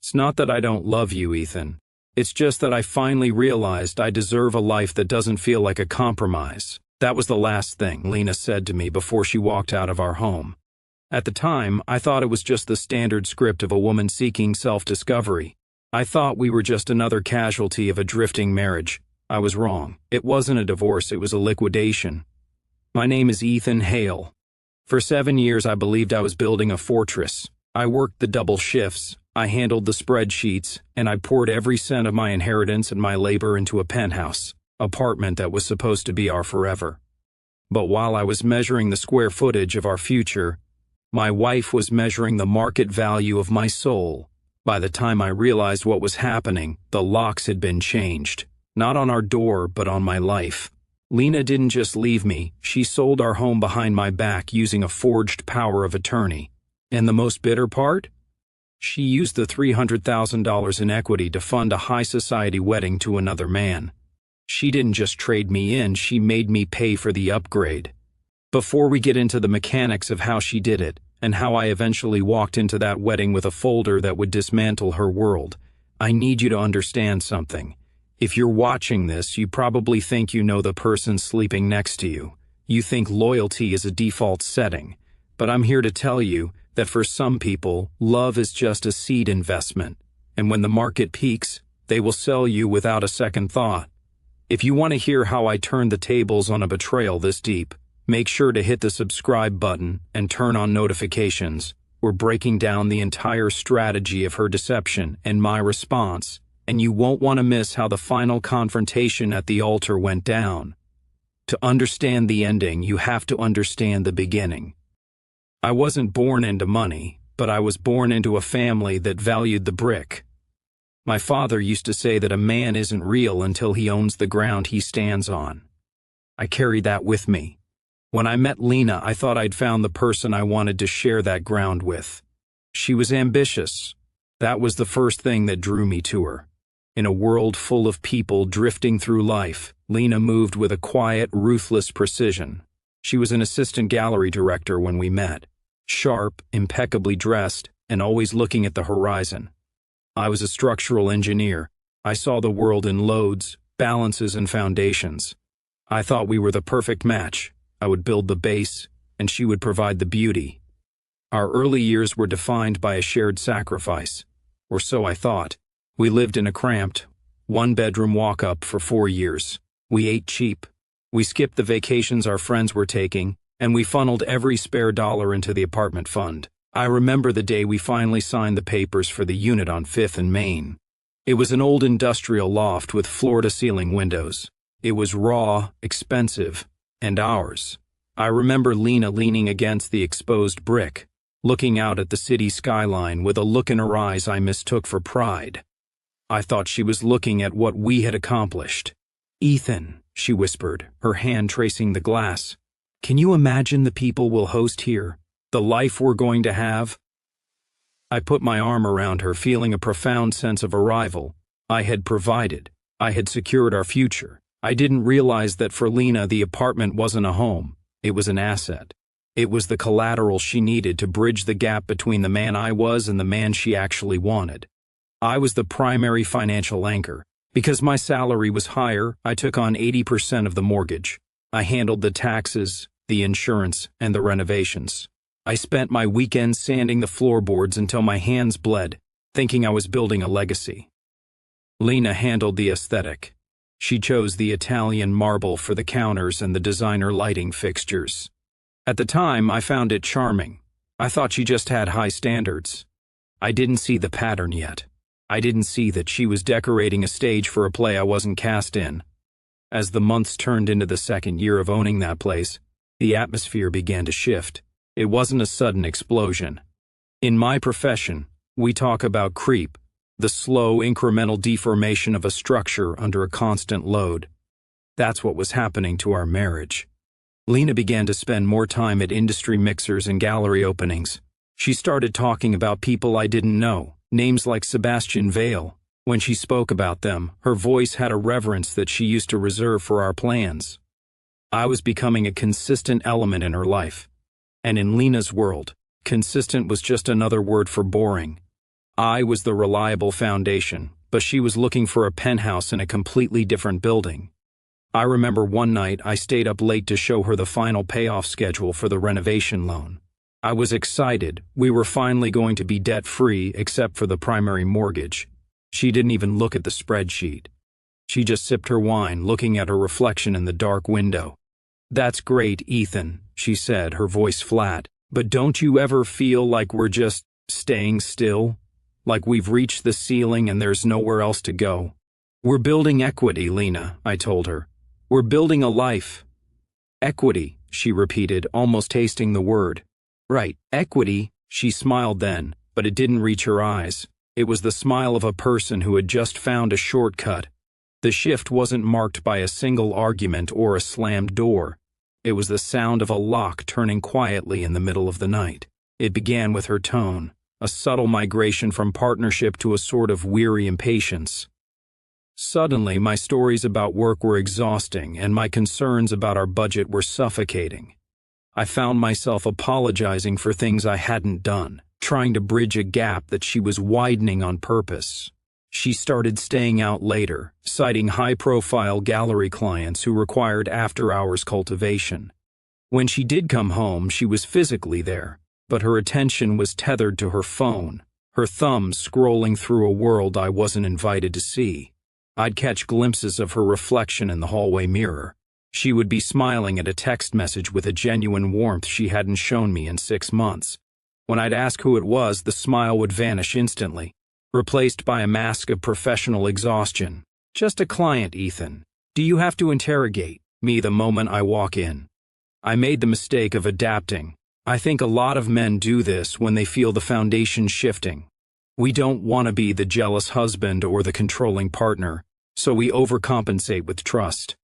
It's not that I don't love you, Ethan. It's just that I finally realized I deserve a life that doesn't feel like a compromise. That was the last thing Lena said to me before she walked out of our home. At the time, I thought it was just the standard script of a woman seeking self-discovery. I thought we were just another casualty of a drifting marriage. I was wrong. It wasn't a divorce, it was a liquidation. My name is Ethan Hale. For 7 years, I believed I was building a fortress. I worked the double shifts, I handled the spreadsheets, and I poured every cent of my inheritance and my labor into a penthouse apartment that was supposed to be our forever. But while I was measuring the square footage of our future, my wife was measuring the market value of my soul. By the time I realized what was happening, the locks had been changed. Not on our door, but on my life. Lena didn't just leave me, she sold our home behind my back using a forged power of attorney. And the most bitter part? She used the $300,000 in equity to fund a high society wedding to another man. She didn't just trade me in, she made me pay for the upgrade. Before we get into the mechanics of how she did it, and how I eventually walked into that wedding with a folder that would dismantle her world, I need you to understand something. If you're watching this, you probably think you know the person sleeping next to you. You think loyalty is a default setting. But I'm here to tell you that for some people, love is just a seed investment, and when the market peaks, they will sell you without a second thought. If you want to hear how I turned the tables on a betrayal this deep, make sure to hit the subscribe button and turn on notifications. We're breaking down the entire strategy of her deception and my response, and you won't want to miss how the final confrontation at the altar went down. To understand the ending, you have to understand the beginning. I wasn't born into money, but I was born into a family that valued the brick. My father used to say that a man isn't real until he owns the ground he stands on. I carried that with me. When I met Lena, I thought I'd found the person I wanted to share that ground with. She was ambitious. That was the first thing that drew me to her. In a world full of people drifting through life, Lena moved with a quiet, ruthless precision. She was an assistant gallery director when we met. Sharp, impeccably dressed, and always looking at the horizon. I was a structural engineer. I saw the world in loads, balances, and foundations. I thought we were the perfect match. I would build the base, and she would provide the beauty. Our early years were defined by a shared sacrifice, or so I thought. We lived in a cramped, one-bedroom walk-up for 4 years. We ate cheap. We skipped the vacations our friends were taking, and we funneled every spare dollar into the apartment fund. I remember the day we finally signed the papers for the unit on 5th and Main. It was an old industrial loft with floor-to-ceiling windows. It was raw, expensive, and ours. I remember Lena leaning against the exposed brick, looking out at the city skyline with a look in her eyes I mistook for pride. I thought she was looking at what we had accomplished. "Ethan," she whispered, her hand tracing the glass. "Can you imagine the people we'll host here? The life we're going to have?" I put my arm around her, feeling a profound sense of arrival. I had provided. I had secured our future. I didn't realize that for Lena, the apartment wasn't a home. It was an asset. It was the collateral she needed to bridge the gap between the man I was and the man she actually wanted. I was the primary financial anchor. Because my salary was higher, I took on 80% of the mortgage. I handled the taxes, the insurance, and the renovations. I spent my weekends sanding the floorboards until my hands bled, thinking I was building a legacy. Lena handled the aesthetic. She chose the Italian marble for the counters and the designer lighting fixtures. At the time, I found it charming. I thought she just had high standards. I didn't see the pattern yet. I didn't see that she was decorating a stage for a play I wasn't cast in. As the months turned into the second year of owning that place, the atmosphere began to shift. It wasn't a sudden explosion. In my profession, we talk about creep, the slow, incremental deformation of a structure under a constant load. That's what was happening to our marriage. Lena began to spend more time at industry mixers and gallery openings. She started talking about people I didn't know, names like Sebastian Vale. When she spoke about them, her voice had a reverence that she used to reserve for our plans. I was becoming a consistent element in her life. And in Lena's world, consistent was just another word for boring. I was the reliable foundation, but she was looking for a penthouse in a completely different building. I remember one night I stayed up late to show her the final payoff schedule for the renovation loan. I was excited. We were finally going to be debt-free except for the primary mortgage. She didn't even look at the spreadsheet. She just sipped her wine, looking at her reflection in the dark window. "That's great, Ethan," she said, her voice flat. "But don't you ever feel like we're just staying still? Like we've reached the ceiling and there's nowhere else to go?" "We're building equity, Lena," I told her. "We're building a life." "Equity," she repeated, almost tasting the word. "Right, equity," she smiled then, but it didn't reach her eyes. It was the smile of a person who had just found a shortcut. The shift wasn't marked by a single argument or a slammed door. It was the sound of a lock turning quietly in the middle of the night. It began with her tone, a subtle migration from partnership to a sort of weary impatience. Suddenly, my stories about work were exhausting, and my concerns about our budget were suffocating. I found myself apologizing for things I hadn't done, trying to bridge a gap that she was widening on purpose. She started staying out later, citing high-profile gallery clients who required after-hours cultivation. When she did come home, she was physically there, but her attention was tethered to her phone, her thumbs scrolling through a world I wasn't invited to see. I'd catch glimpses of her reflection in the hallway mirror. She would be smiling at a text message with a genuine warmth she hadn't shown me in 6 months. When I'd ask who it was, the smile would vanish instantly, replaced by a mask of professional exhaustion. "Just a client, Ethan. Do you have to interrogate me the moment I walk in?" I made the mistake of adapting. I think a lot of men do this when they feel the foundation shifting. We don't want to be the jealous husband or the controlling partner, so we overcompensate with trust.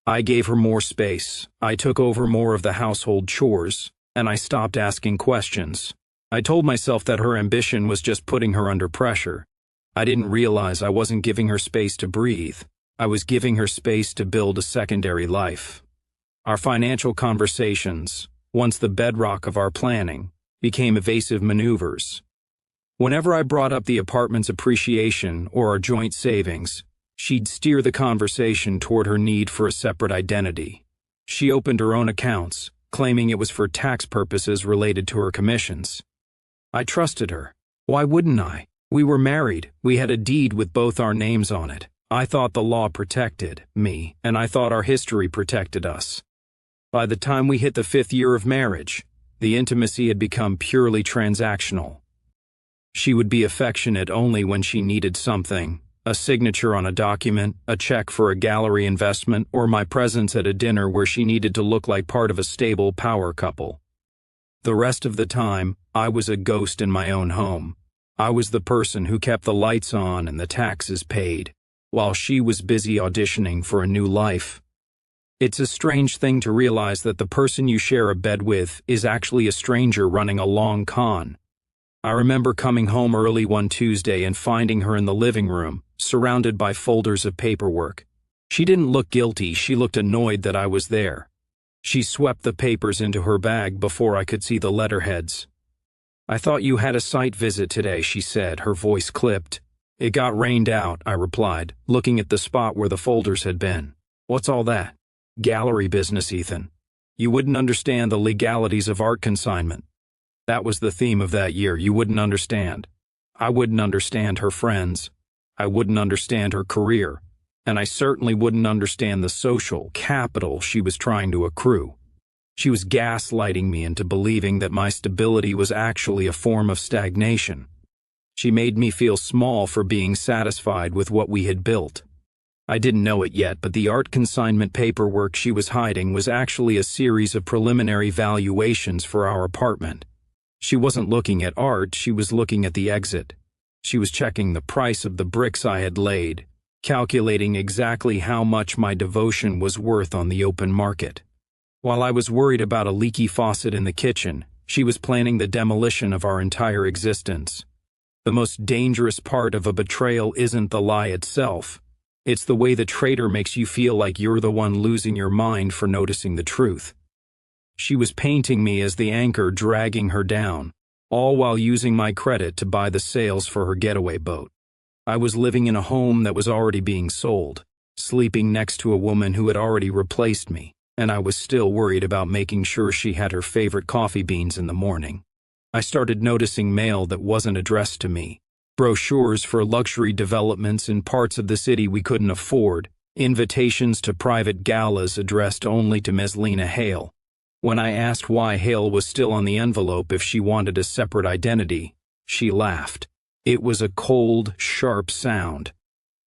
I gave her more space. I took over more of the household chores, and I stopped asking questions. I told myself that her ambition was just putting her under pressure. I didn't realize I wasn't giving her space to breathe. I was giving her space to build a secondary life. Our financial conversations, once the bedrock of our planning, became evasive maneuvers. Whenever I brought up the apartment's appreciation or our joint savings, she'd steer the conversation toward her need for a separate identity. She opened her own accounts, claiming it was for tax purposes related to her commissions. I trusted her. Why wouldn't I? We were married. We had a deed with both our names on it. I thought the law protected me, and I thought our history protected us. By the time we hit the 5th year of marriage, the intimacy had become purely transactional. She would be affectionate only when she needed something, a signature on a document, a check for a gallery investment, or my presence at a dinner where she needed to look like part of a stable power couple. The rest of the time, I was a ghost in my own home. I was the person who kept the lights on and the taxes paid, while she was busy auditioning for a new life. It's a strange thing to realize that the person you share a bed with is actually a stranger running a long con. I remember coming home early one Tuesday and finding her in the living room, surrounded by folders of paperwork. She didn't look guilty, she looked annoyed that I was there. She swept the papers into her bag before I could see the letterheads. "I thought you had a site visit today," she said, her voice clipped. "It got rained out," I replied, looking at the spot where the folders had been. "What's all that?" "Gallery business, Ethan. You wouldn't understand the legalities of art consignment. That was the theme of that year. You wouldn't understand. I wouldn't understand her friends. I wouldn't understand her career. And I certainly wouldn't understand the social capital she was trying to accrue. She was gaslighting me into believing that my stability was actually a form of stagnation. She made me feel small for being satisfied with what we had built. I didn't know it yet, but the art consignment paperwork she was hiding was actually a series of preliminary valuations for our apartment. She wasn't looking at art, she was looking at the exit. She was checking the price of the bricks I had laid, calculating exactly how much my devotion was worth on the open market. While I was worried about a leaky faucet in the kitchen, she was planning the demolition of our entire existence. The most dangerous part of a betrayal isn't the lie itself. It's the way the traitor makes you feel like you're the one losing your mind for noticing the truth. She was painting me as the anchor dragging her down, all while using my credit to buy the sails for her getaway boat. I was living in a home that was already being sold, sleeping next to a woman who had already replaced me, and I was still worried about making sure she had her favorite coffee beans in the morning. I started noticing mail that wasn't addressed to me, brochures for luxury developments in parts of the city we couldn't afford, invitations to private galas addressed only to Ms. Lena Hale. When I asked why Hale was still on the envelope if she wanted a separate identity, she laughed. It was a cold, sharp sound.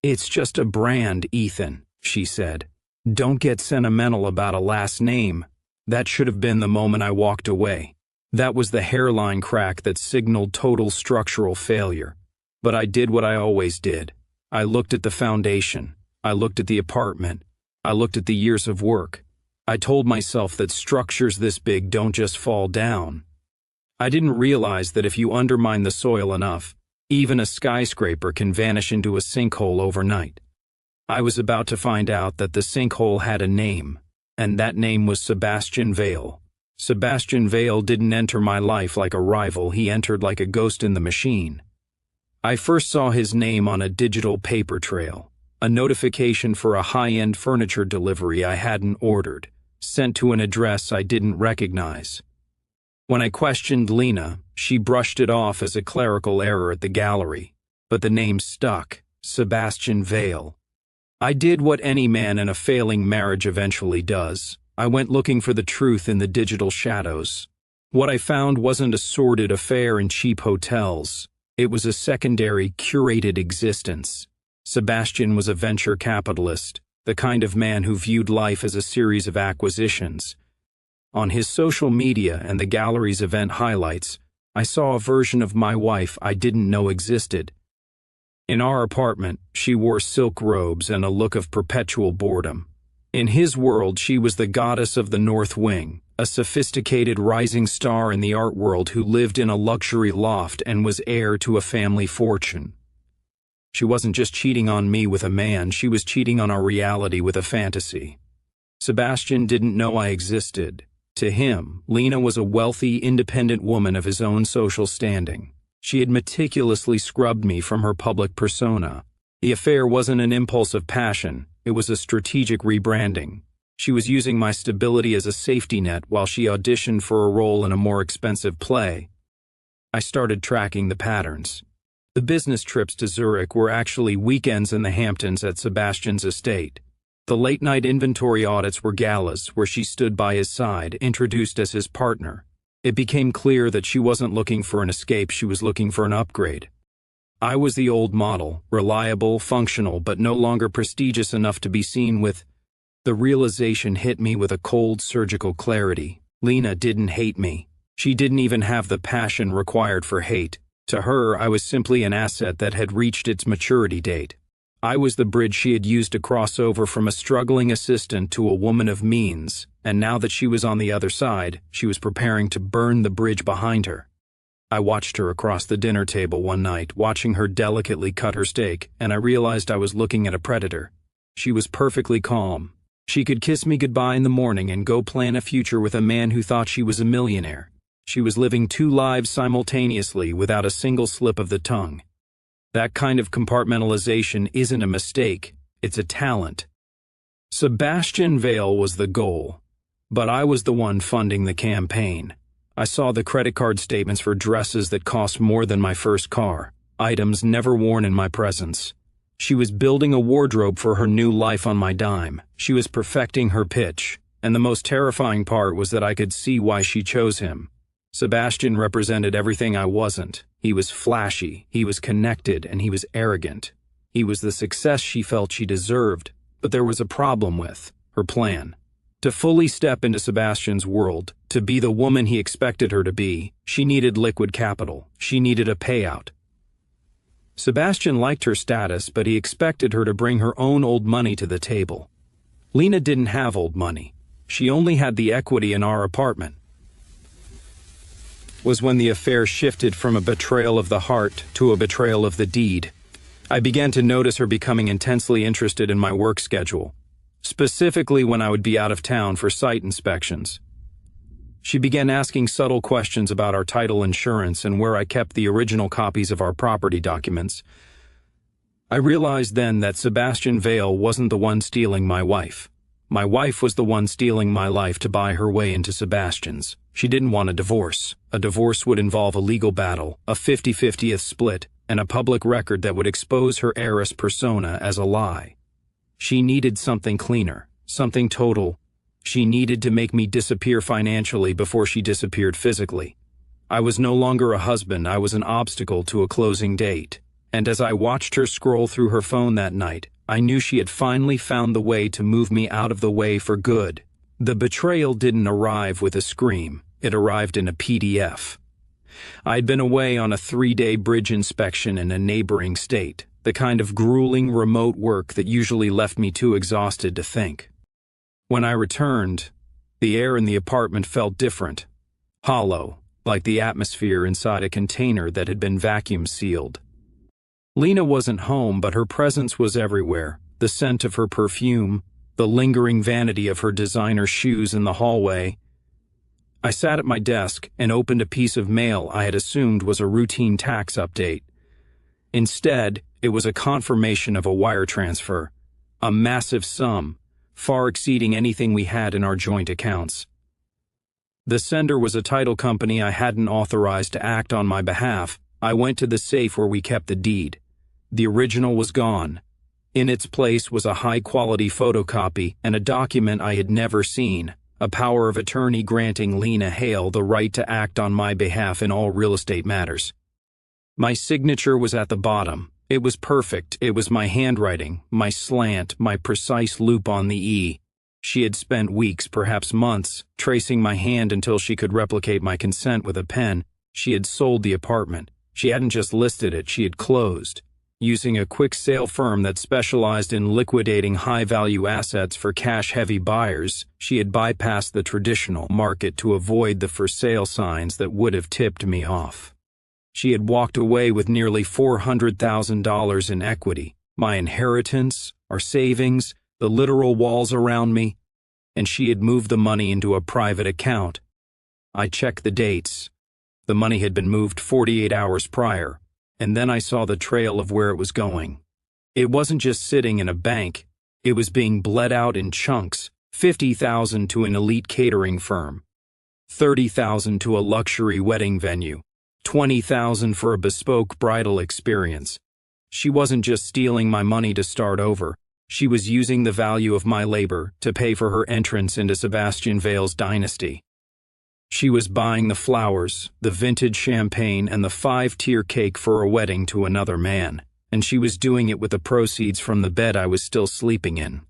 "It's just a brand, Ethan," she said. "Don't get sentimental about a last name." That should have been the moment I walked away. That was the hairline crack that signaled total structural failure. But I did what I always did. I looked at the foundation. I looked at the apartment. I looked at the years of work. I told myself that structures this big don't just fall down. I didn't realize that if you undermine the soil enough, even a skyscraper can vanish into a sinkhole overnight. I was about to find out that the sinkhole had a name, and that name was Sebastian Vale. Sebastian Vale didn't enter my life like a rival, he entered like a ghost in the machine. I first saw his name on a digital paper trail, a notification for a high-end furniture delivery I hadn't ordered, sent to an address I didn't recognize. When I questioned Lena, she brushed it off as a clerical error at the gallery, but the name stuck, Sebastian Vale. I did what any man in a failing marriage eventually does. I went looking for the truth in the digital shadows. What I found wasn't a sordid affair in cheap hotels. It was a secondary, curated existence. Sebastian was a venture capitalist, the kind of man who viewed life as a series of acquisitions. On his social media and the gallery's event highlights, I saw a version of my wife I didn't know existed. In our apartment, she wore silk robes and a look of perpetual boredom. In his world, she was the goddess of the North Wing, a sophisticated rising star in the art world who lived in a luxury loft and was heir to a family fortune. She wasn't just cheating on me with a man, she was cheating on our reality with a fantasy. Sebastian didn't know I existed. To him, Lena was a wealthy, independent woman of his own social standing. She had meticulously scrubbed me from her public persona. The affair wasn't an impulse of passion, it was a strategic rebranding. She was using my stability as a safety net while she auditioned for a role in a more expensive play. I started tracking the patterns. The business trips to Zurich were actually weekends in the Hamptons at Sebastian's estate. The late-night inventory audits were galas where she stood by his side, introduced as his partner. It became clear that she wasn't looking for an escape, she was looking for an upgrade. I was the old model, reliable, functional, but no longer prestigious enough to be seen with. The realization hit me with a cold, surgical clarity. Lena didn't hate me. She didn't even have the passion required for hate. To her, I was simply an asset that had reached its maturity date. I was the bridge she had used to cross over from a struggling assistant to a woman of means, and now that she was on the other side, she was preparing to burn the bridge behind her. I watched her across the dinner table one night, watching her delicately cut her steak, and I realized I was looking at a predator. She was perfectly calm. She could kiss me goodbye in the morning and go plan a future with a man who thought she was a millionaire. She was living two lives simultaneously without a single slip of the tongue. That kind of compartmentalization isn't a mistake, it's a talent. Sebastian Vale was the goal, but I was the one funding the campaign. I saw the credit card statements for dresses that cost more than my first car, items never worn in my presence. She was building a wardrobe for her new life on my dime. She was perfecting her pitch, and the most terrifying part was that I could see why she chose him. Sebastian represented everything I wasn't. He was flashy, he was connected, and he was arrogant. He was the success she felt she deserved, but there was a problem with her plan. To fully step into Sebastian's world, to be the woman he expected her to be, she needed liquid capital. She needed a payout. Sebastian liked her status, but he expected her to bring her own old money to the table. Lena didn't have old money. She only had the equity in our apartment. Was when the affair shifted from a betrayal of the heart to a betrayal of the deed. I began to notice her becoming intensely interested in my work schedule, specifically when I would be out of town for site inspections. She began asking subtle questions about our title insurance and where I kept the original copies of our property documents. I realized then that Sebastian Vale wasn't the one stealing my wife. My wife was the one stealing my life to buy her way into Sebastian's. She didn't want a divorce. A divorce would involve a legal battle, a 50-50th split, and a public record that would expose her heiress persona as a lie. She needed something cleaner, something total. She needed to make me disappear financially before she disappeared physically. I was no longer a husband, I was an obstacle to a closing date. And as I watched her scroll through her phone that night, I knew she had finally found the way to move me out of the way for good. The betrayal didn't arrive with a scream, it arrived in a PDF. I'd been away on a 3-day bridge inspection in a neighboring state, the kind of grueling remote work that usually left me too exhausted to think. When I returned, the air in the apartment felt different, hollow, like the atmosphere inside a container that had been vacuum sealed. Lena wasn't home, but her presence was everywhere. The scent of her perfume, the lingering vanity of her designer shoes in the hallway. I sat at my desk and opened a piece of mail I had assumed was a routine tax update. Instead, it was a confirmation of a wire transfer, a massive sum, far exceeding anything we had in our joint accounts. The sender was a title company I hadn't authorized to act on my behalf. I went to the safe where we kept the deed. The original was gone. In its place was a high-quality photocopy and a document I had never seen, a power of attorney granting Lena Hale the right to act on my behalf in all real estate matters. My signature was at the bottom. It was perfect. It was my handwriting, my slant, my precise loop on the E. She had spent weeks, perhaps months, tracing my hand until she could replicate my consent with a pen. She had sold the apartment. She hadn't just listed it, she had closed. Using a quick sale firm that specialized in liquidating high-value assets for cash-heavy buyers, she had bypassed the traditional market to avoid the for-sale signs that would have tipped me off. She had walked away with nearly $400,000 in equity, my inheritance, our savings, the literal walls around me, and she had moved the money into a private account. I checked the dates. The money had been moved 48 hours prior. And then I saw the trail of where it was going. It wasn't just sitting in a bank, it was being bled out in chunks, $50,000 to an elite catering firm, $30,000 to a luxury wedding venue, $20,000 for a bespoke bridal experience. She wasn't just stealing my money to start over, she was using the value of my labor to pay for her entrance into Sebastian Vale's dynasty. She was buying the flowers, the vintage champagne, and the 5-tier cake for a wedding to another man, and she was doing it with the proceeds from the bed I was still sleeping in.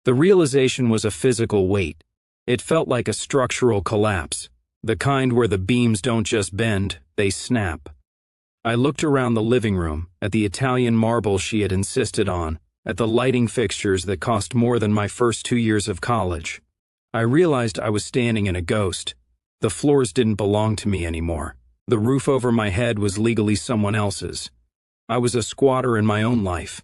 The realization was a physical weight. It felt like a structural collapse, the kind where the beams don't just bend, they snap. I looked around the living room, at the Italian marble she had insisted on, at the lighting fixtures that cost more than my first 2 years of college. I realized I was standing in a ghost. The floors didn't belong to me anymore. The roof over my head was legally someone else's. I was a squatter in my own life.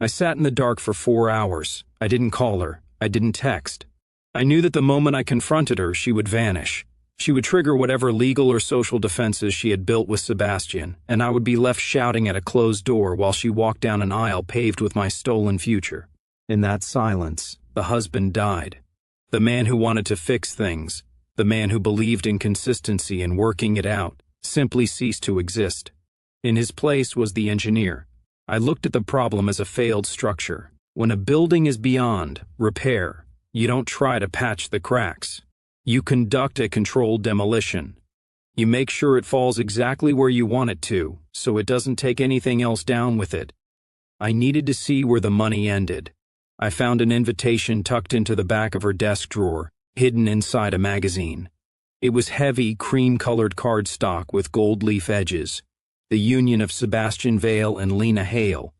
I sat in the dark for 4 hours. I didn't call her. I didn't text. I knew that the moment I confronted her, she would vanish. She would trigger whatever legal or social defenses she had built with Sebastian, and I would be left shouting at a closed door while she walked down an aisle paved with my stolen future. In that silence, the husband died. The man who wanted to fix things, the man who believed in consistency and working it out, simply ceased to exist. In his place was the engineer. I looked at the problem as a failed structure. When a building is beyond repair, you don't try to patch the cracks. You conduct a controlled demolition. You make sure it falls exactly where you want it to, so it doesn't take anything else down with it. I needed to see where the money ended. I found an invitation tucked into the back of her desk drawer, hidden inside a magazine. It was heavy, cream-colored cardstock with gold leaf edges. The union of Sebastian Vale and Lena Hale.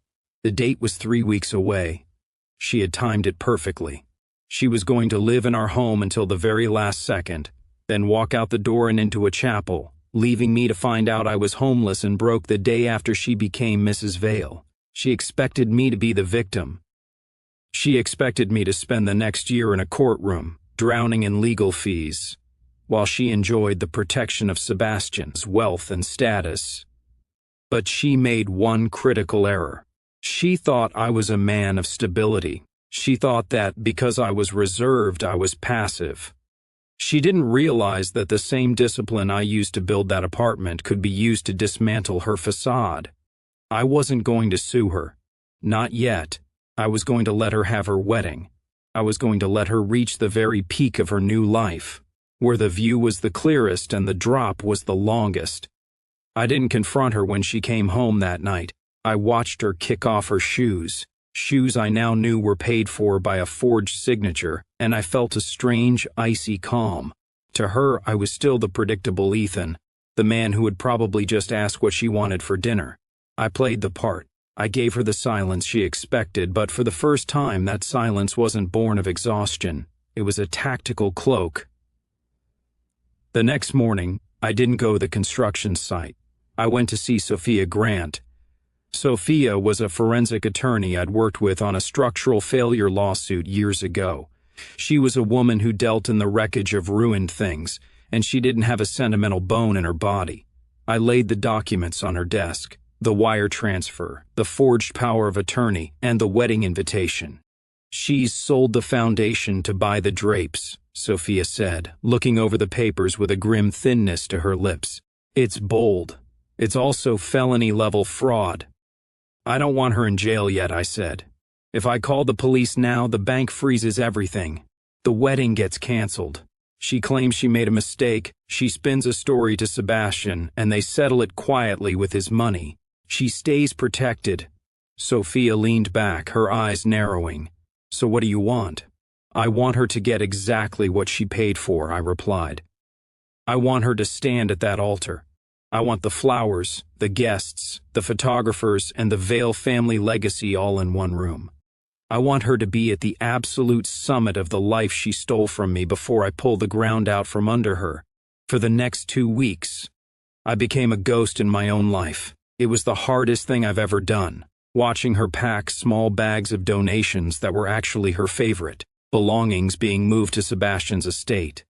The date was 3 weeks away. She had timed it perfectly. She was going to live in our home until the very last second, then walk out the door and into a chapel, leaving me to find out I was homeless and broke the day after she became Mrs. Vale. She expected me to be the victim. She expected me to spend the next year in a courtroom, drowning in legal fees. while she enjoyed the protection of Sebastian's wealth and status. But she made one critical error. She thought I was a man of stability. She thought that because I was reserved, I was passive. She didn't realize that the same discipline I used to build that apartment could be used to dismantle her facade. I wasn't going to sue her. Not yet. I was going to let her have her wedding. I was going to let her reach the very peak of her new life, where the view was the clearest and the drop was the longest. I didn't confront her when she came home that night. I watched her kick off her shoes I now knew were paid for by a forged signature, and I felt a strange, icy calm. To her, I was still the predictable Ethan, the man who would probably just ask what she wanted for dinner. I played the part. I gave her the silence she expected, but for the first time that silence wasn't born of exhaustion. It was a tactical cloak. The next morning, I didn't go to the construction site. I went to see Sophia Grant. Sophia was a forensic attorney I'd worked with on a structural failure lawsuit years ago. She was a woman who dealt in the wreckage of ruined things, and she didn't have a sentimental bone in her body. I laid the documents on her desk, the wire transfer, the forged power of attorney, and the wedding invitation. "She's sold the foundation to buy the drapes," Sophia said, looking over the papers with a grim thinness to her lips. "It's bold. It's also felony-level fraud." "I don't want her in jail yet," I said. "If I call the police now, the bank freezes everything. The wedding gets canceled. She claims she made a mistake. She spins a story to Sebastian, and they settle it quietly with his money. She stays protected." Sophia leaned back, her eyes narrowing. "So what do you want?" "I want her to get exactly what she paid for," I replied. "I want her to stand at that altar. I want the flowers, the guests, the photographers, and the Vale family legacy all in one room. I want her to be at the absolute summit of the life she stole from me before I pull the ground out from under her. For the next 2 weeks, I became a ghost in my own life. It was the hardest thing I've ever done, watching her pack small bags of donations that were actually her favorite, belongings being moved to Sebastian's estate.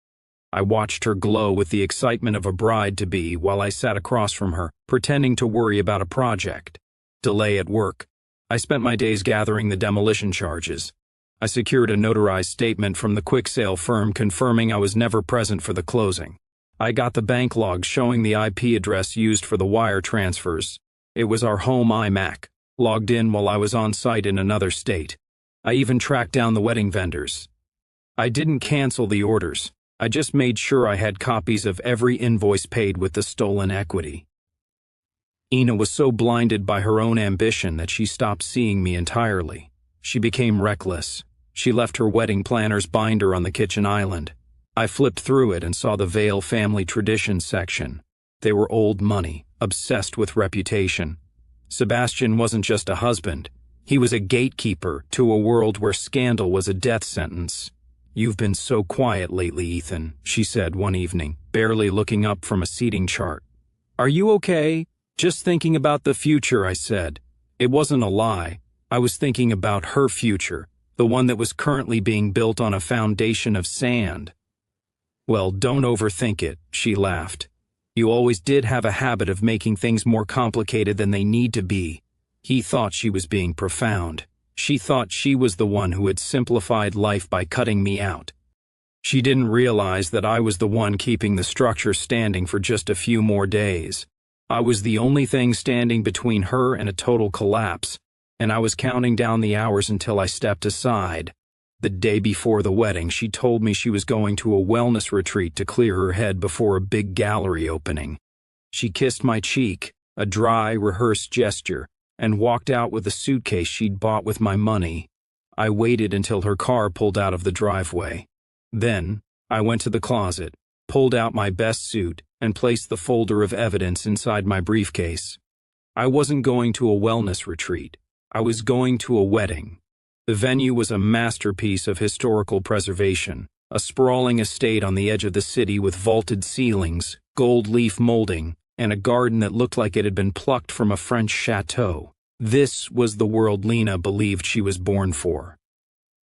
I watched her glow with the excitement of a bride-to-be while I sat across from her, pretending to worry about a project. Delay at work. I spent my days gathering the demolition charges. I secured a notarized statement from the quick sale firm confirming I was never present for the closing. I got the bank logs showing the IP address used for the wire transfers. It was our home iMac, logged in while I was on site in another state. I even tracked down the wedding vendors. I didn't cancel the orders. I just made sure I had copies of every invoice paid with the stolen equity. Ina was so blinded by her own ambition that she stopped seeing me entirely. She became reckless. She left her wedding planner's binder on the kitchen island. I flipped through it and saw the Vale family traditions section. They were old money, obsessed with reputation. Sebastian wasn't just a husband. He was a gatekeeper to a world where scandal was a death sentence. "You've been so quiet lately, Ethan," she said one evening, barely looking up from a seating chart. "Are you okay?" "Just thinking about the future," I said. It wasn't a lie. I was thinking about her future, the one that was currently being built on a foundation of sand. "Well, don't overthink it," she laughed. "You always did have a habit of making things more complicated than they need to be." He thought she was being profound. She thought she was the one who had simplified life by cutting me out. She didn't realize that I was the one keeping the structure standing for just a few more days. I was the only thing standing between her and a total collapse, and I was counting down the hours until I stepped aside. The day before the wedding, she told me she was going to a wellness retreat to clear her head before a big gallery opening. She kissed my cheek, a dry, rehearsed gesture, and walked out with a suitcase she'd bought with my money. I waited until her car pulled out of the driveway. Then, I went to the closet, pulled out my best suit, and placed the folder of evidence inside my briefcase. I wasn't going to a wellness retreat. I was going to a wedding. The venue was a masterpiece of historical preservation, a sprawling estate on the edge of the city with vaulted ceilings, gold leaf molding, and a garden that looked like it had been plucked from a French chateau. This was the world Lena believed she was born for.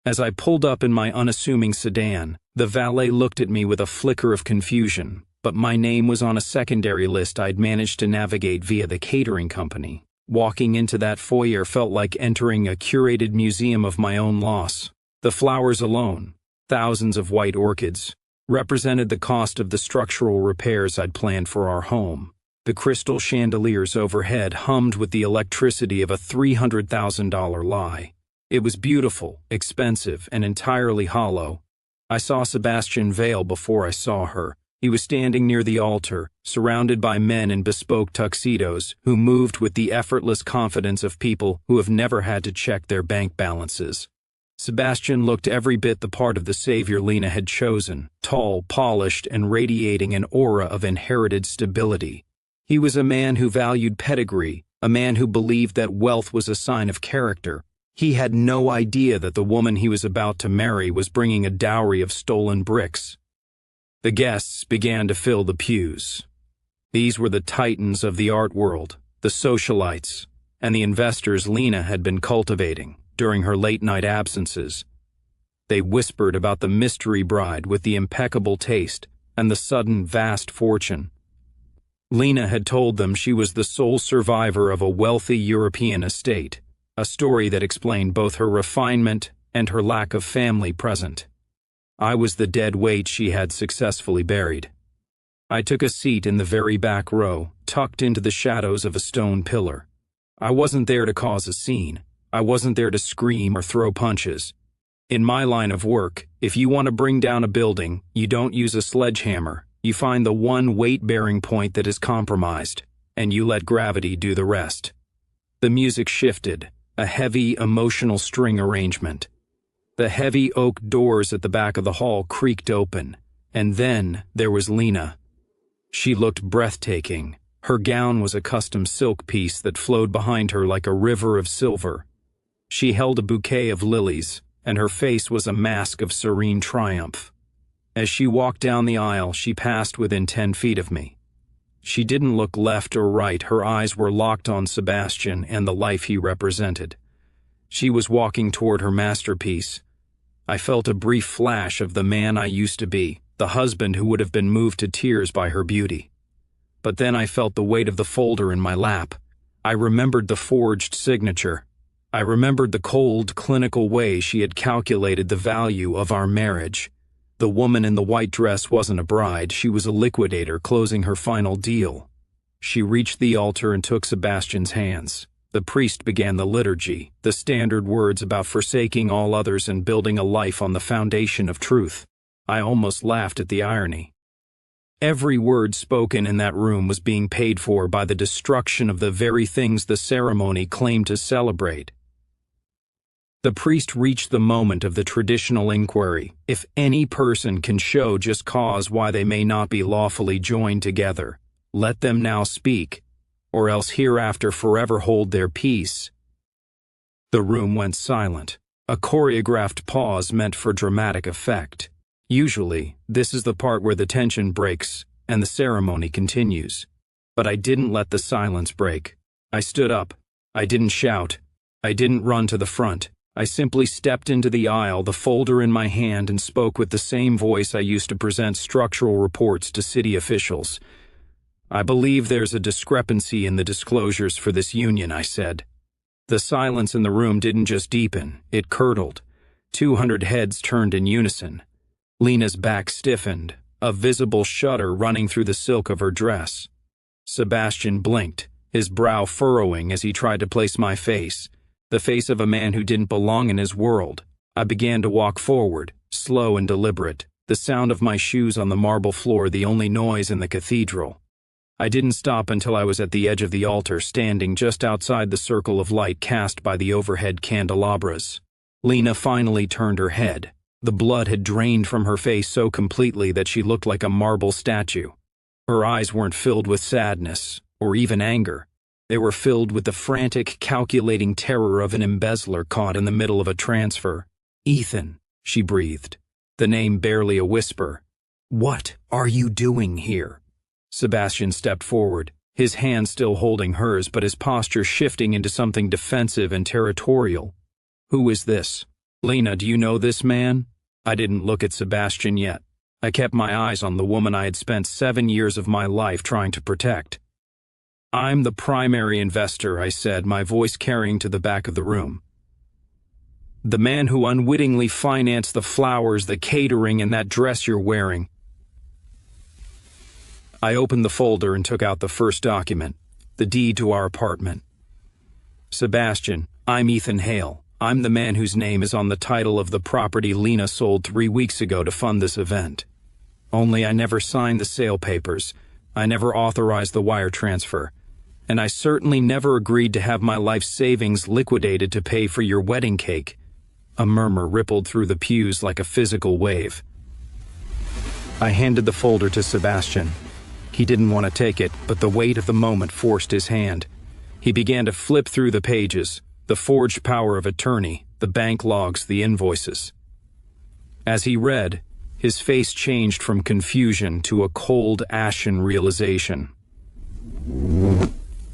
As I pulled up in my unassuming sedan, the valet looked at me with a flicker of confusion, but my name was on a secondary list I'd managed to navigate via the catering company. Walking into that foyer felt like entering a curated museum of my own loss. The flowers alone, thousands of white orchids, represented the cost of the structural repairs I'd planned for our home. The crystal chandeliers overhead hummed with the electricity of a $300,000 lie. It was beautiful, expensive, and entirely hollow. I saw Sebastian Vale before I saw her. He was standing near the altar, surrounded by men in bespoke tuxedos who moved with the effortless confidence of people who have never had to check their bank balances. Sebastian looked every bit the part of the savior Lena had chosen, tall, polished, and radiating an aura of inherited stability. He was a man who valued pedigree, a man who believed that wealth was a sign of character. He had no idea that the woman he was about to marry was bringing a dowry of stolen bricks. The guests began to fill the pews. These were the titans of the art world, the socialites, and the investors Lena had been cultivating during her late-night absences. They whispered about the mystery bride with the impeccable taste and the sudden vast fortune. Lena had told them she was the sole survivor of a wealthy European estate, a story that explained both her refinement and her lack of family present. I was the dead weight she had successfully buried. I took a seat in the very back row, tucked into the shadows of a stone pillar. I wasn't there to cause a scene. I wasn't there to scream or throw punches. In my line of work, if you want to bring down a building, you don't use a sledgehammer. You find the one weight-bearing point that is compromised, and you let gravity do the rest. The music shifted, a heavy, emotional string arrangement. The heavy oak doors at the back of the hall creaked open, and then there was Lena. She looked breathtaking. Her gown was a custom silk piece that flowed behind her like a river of silver. She held a bouquet of lilies, and her face was a mask of serene triumph. As she walked down the aisle, she passed within 10 feet of me. She didn't look left or right. Her eyes were locked on Sebastian and the life he represented. She was walking toward her masterpiece. I felt a brief flash of the man I used to be, the husband who would have been moved to tears by her beauty. But then I felt the weight of the folder in my lap. I remembered the forged signature. I remembered the cold, clinical way she had calculated the value of our marriage. The woman in the white dress wasn't a bride, she was a liquidator closing her final deal. She reached the altar and took Sebastian's hands. The priest began the liturgy, the standard words about forsaking all others and building a life on the foundation of truth. I almost laughed at the irony. Every word spoken in that room was being paid for by the destruction of the very things the ceremony claimed to celebrate. The priest reached the moment of the traditional inquiry. If any person can show just cause why they may not be lawfully joined together, let them now speak, or else hereafter forever hold their peace. The room went silent, a choreographed pause meant for dramatic effect. Usually, this is the part where the tension breaks and the ceremony continues. But I didn't let the silence break. I stood up. I didn't shout. I didn't run to the front. I simply stepped into the aisle, the folder in my hand, and spoke with the same voice I used to present structural reports to city officials. I believe there's a discrepancy in the disclosures for this union, I said. The silence in the room didn't just deepen, it curdled. 200 heads turned in unison. Lena's back stiffened, a visible shudder running through the silk of her dress. Sebastian blinked, his brow furrowing as he tried to place my face. The face of a man who didn't belong in his world. I began to walk forward, slow and deliberate, the sound of my shoes on the marble floor the only noise in the cathedral. I didn't stop until I was at the edge of the altar, standing just outside the circle of light cast by the overhead candelabras. Lena finally turned her head. The blood had drained from her face so completely that she looked like a marble statue. Her eyes weren't filled with sadness, or even anger. They were filled with the frantic, calculating terror of an embezzler caught in the middle of a transfer. "Ethan," she breathed, the name barely a whisper. "What are you doing here?" Sebastian stepped forward, his hand still holding hers, but his posture shifting into something defensive and territorial. "Who is this?" Lena, do you know this man? I didn't look at Sebastian yet. I kept my eyes on the woman I had spent 7 years of my life trying to protect. I'm the primary investor, I said, my voice carrying to the back of the room. The man who unwittingly financed the flowers, the catering, and that dress you're wearing. I opened the folder and took out the first document, the deed to our apartment. Sebastian, I'm Ethan Hale. I'm the man whose name is on the title of the property Lena sold 3 weeks ago to fund this event. Only I never signed the sale papers. I never authorized the wire transfer. And I certainly never agreed to have my life savings liquidated to pay for your wedding cake. A murmur rippled through the pews like a physical wave. I handed the folder to Sebastian. He didn't want to take it, but the weight of the moment forced his hand. He began to flip through the pages, the forged power of attorney, the bank logs, the invoices. As he read, his face changed from confusion to a cold, ashen realization.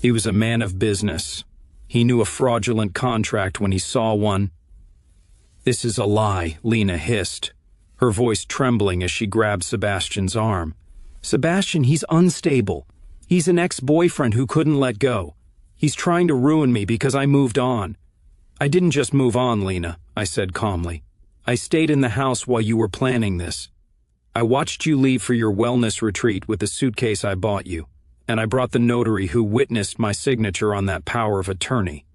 He was a man of business. He knew a fraudulent contract when he saw one. "This is a lie," Lena hissed, her voice trembling as she grabbed Sebastian's arm. "Sebastian, he's unstable. He's an ex-boyfriend who couldn't let go. He's trying to ruin me because I moved on." "I didn't just move on, Lena," I said calmly. "I stayed in the house while you were planning this. I watched you leave for your wellness retreat with the suitcase I bought you, and I brought the notary who witnessed my signature on that power of attorney.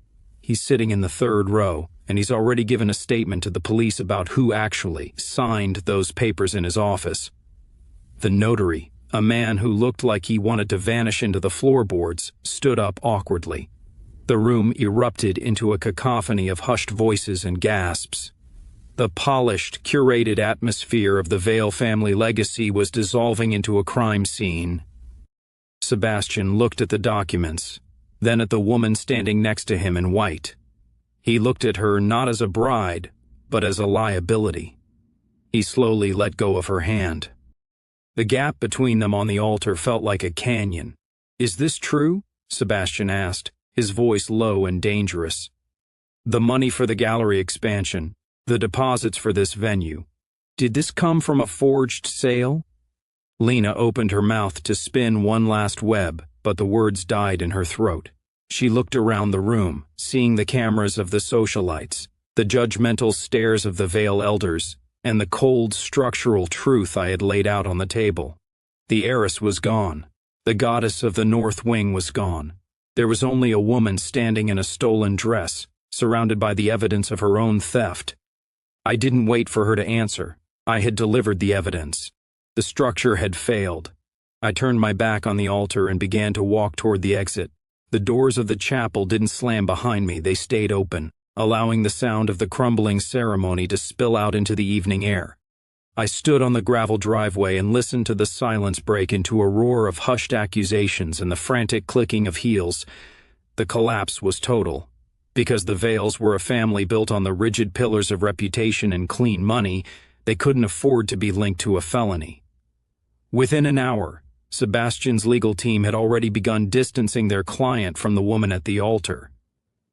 He's sitting in the 3rd row, and he's already given a statement to the police about who actually signed those papers in his office. The notary, a man who looked like he wanted to vanish into the floorboards, stood up awkwardly. The room erupted into a cacophony of hushed voices and gasps. The polished, curated atmosphere of the Vale family legacy was dissolving into a crime scene. Sebastian looked at the documents, then at the woman standing next to him in white. He looked at her not as a bride, but as a liability. He slowly let go of her hand. The gap between them on the altar felt like a canyon. "Is this true?" Sebastian asked, his voice low and dangerous. "The money for the gallery expansion, the deposits for this venue, did this come from a forged sale?" Lena opened her mouth to spin one last web, but the words died in her throat. She looked around the room, seeing the cameras of the socialites, the judgmental stares of the Vale elders, and the cold structural truth I had laid out on the table. The heiress was gone. The goddess of the North Wing was gone. There was only a woman standing in a stolen dress, surrounded by the evidence of her own theft. I didn't wait for her to answer. I had delivered the evidence. The structure had failed. I turned my back on the altar and began to walk toward the exit. The doors of the chapel didn't slam behind me, they stayed open, allowing the sound of the crumbling ceremony to spill out into the evening air. I stood on the gravel driveway and listened to the silence break into a roar of hushed accusations and the frantic clicking of heels. The collapse was total. Because the Vales were a family built on the rigid pillars of reputation and clean money, they couldn't afford to be linked to a felony. Within an hour, Sebastian's legal team had already begun distancing their client from the woman at the altar.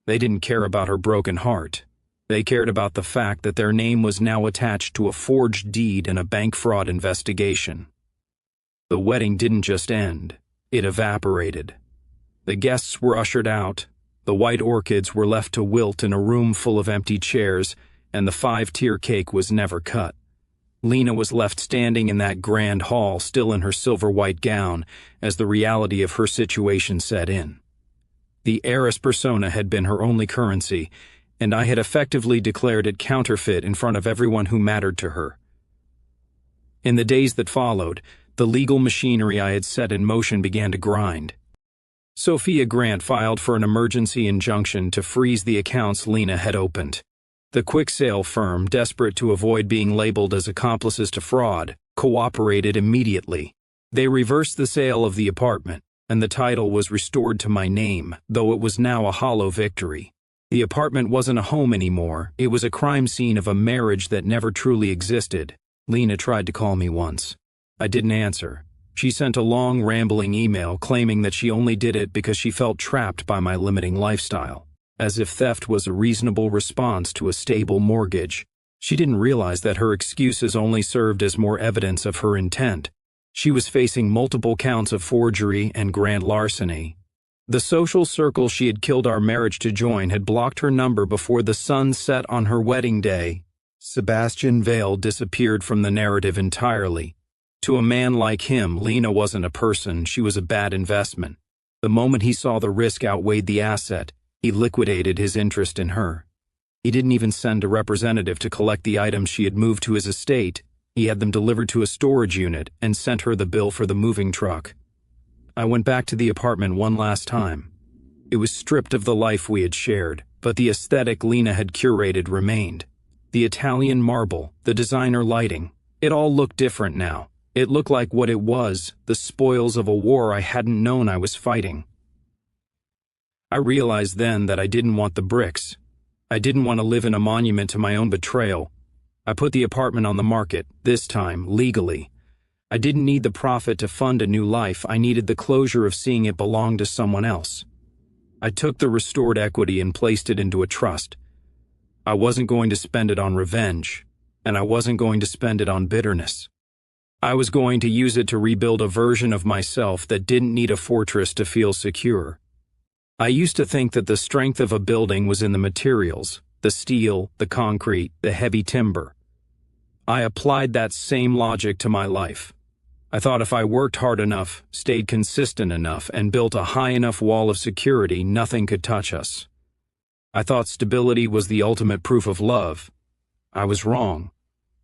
They didn't care about her broken heart. They cared about the fact that their name was now attached to a forged deed in a bank fraud investigation. The wedding didn't just end, it evaporated. The guests were ushered out, the white orchids were left to wilt in a room full of empty chairs, and the 5-tier cake was never cut. Lena was left standing in that grand hall, still in her silver-white gown, as the reality of her situation set in. The heiress persona had been her only currency, and I had effectively declared it counterfeit in front of everyone who mattered to her. In the days that followed, the legal machinery I had set in motion began to grind. Sophia Grant filed for an emergency injunction to freeze the accounts Lena had opened. The quick sale firm, desperate to avoid being labeled as accomplices to fraud, cooperated immediately. They reversed the sale of the apartment, and the title was restored to my name, though it was now a hollow victory. The apartment wasn't a home anymore, it was a crime scene of a marriage that never truly existed. Lena tried to call me once. I didn't answer. She sent a long, rambling email claiming that she only did it because she felt trapped by my limiting lifestyle. as if theft was a reasonable response to a stable mortgage. She didn't realize that her excuses only served as more evidence of her intent. She was facing multiple counts of forgery and grand larceny. The social circle she had killed our marriage to join had blocked her number before the sun set on her wedding day. Sebastian Vale disappeared from the narrative entirely. To a man like him, Lena wasn't a person, she was a bad investment. The moment he saw the risk outweighed the asset, he liquidated his interest in her. He didn't even send a representative to collect the items she had moved to his estate. He had them delivered to a storage unit and sent her the bill for the moving truck. I went back to the apartment one last time. It was stripped of the life we had shared, but the aesthetic Lena had curated remained. The Italian marble, the designer lighting, it all looked different now. It looked like what it was, the spoils of a war I hadn't known I was fighting. I realized then that I didn't want the bricks. I didn't want to live in a monument to my own betrayal. I put the apartment on the market, this time legally. I didn't need the profit to fund a new life, I needed the closure of seeing it belong to someone else. I took the restored equity and placed it into a trust. I wasn't going to spend it on revenge, and I wasn't going to spend it on bitterness. I was going to use it to rebuild a version of myself that didn't need a fortress to feel secure. I used to think that the strength of a building was in the materials, the steel, the concrete, the heavy timber. I applied that same logic to my life. I thought if I worked hard enough, stayed consistent enough, and built a high enough wall of security, nothing could touch us. I thought stability was the ultimate proof of love. I was wrong.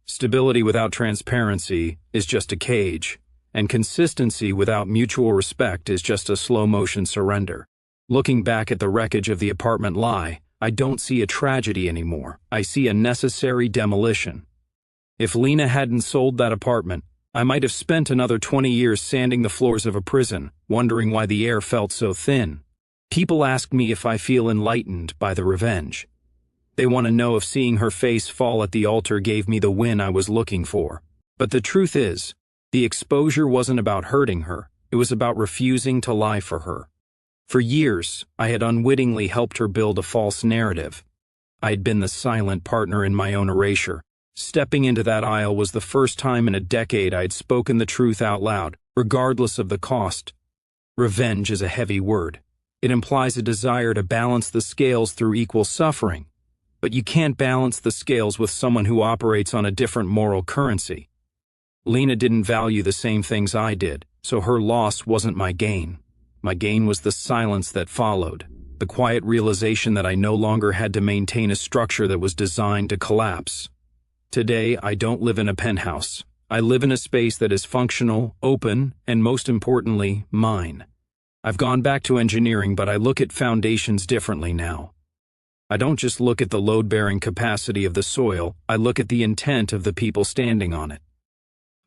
Stability without transparency is just a cage, and consistency without mutual respect is just a slow-motion surrender. Looking back at the wreckage of the apartment lie, I don't see a tragedy anymore. I see a necessary demolition. If Lena hadn't sold that apartment, I might have spent another 20 years sanding the floors of a prison, wondering why the air felt so thin. People ask me if I feel enlightened by the revenge. They want to know if seeing her face fall at the altar gave me the win I was looking for. But the truth is, the exposure wasn't about hurting her, it was about refusing to lie for her. For years, I had unwittingly helped her build a false narrative. I had been the silent partner in my own erasure. Stepping into that aisle was the first time in a decade I had spoken the truth out loud, regardless of the cost. Revenge is a heavy word. It implies a desire to balance the scales through equal suffering. But you can't balance the scales with someone who operates on a different moral currency. Lena didn't value the same things I did, so her loss wasn't my gain. My gain was the silence that followed, the quiet realization that I no longer had to maintain a structure that was designed to collapse. Today, I don't live in a penthouse. I live in a space that is functional, open, and most importantly, mine. I've gone back to engineering, but I look at foundations differently now. I don't just look at the load-bearing capacity of the soil, I look at the intent of the people standing on it.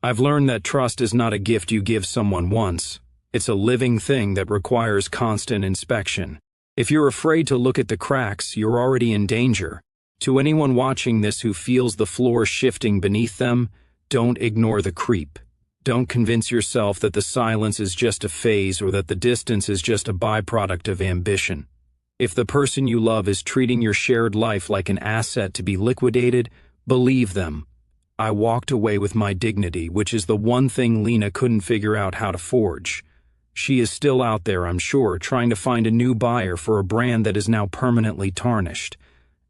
I've learned that trust is not a gift you give someone once. It's a living thing that requires constant inspection. If you're afraid to look at the cracks, you're already in danger. To anyone watching this who feels the floor shifting beneath them, don't ignore the creep. Don't convince yourself that the silence is just a phase or that the distance is just a byproduct of ambition. If the person you love is treating your shared life like an asset to be liquidated, believe them. I walked away with my dignity, which is the one thing Lena couldn't figure out how to forge. She is still out there, I'm sure, trying to find a new buyer for a brand that is now permanently tarnished.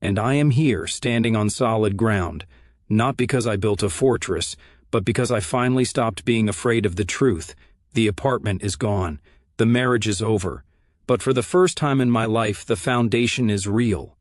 And I am here, standing on solid ground, not because I built a fortress, but because I finally stopped being afraid of the truth. The apartment is gone. The marriage is over. But for the first time in my life, the foundation is real.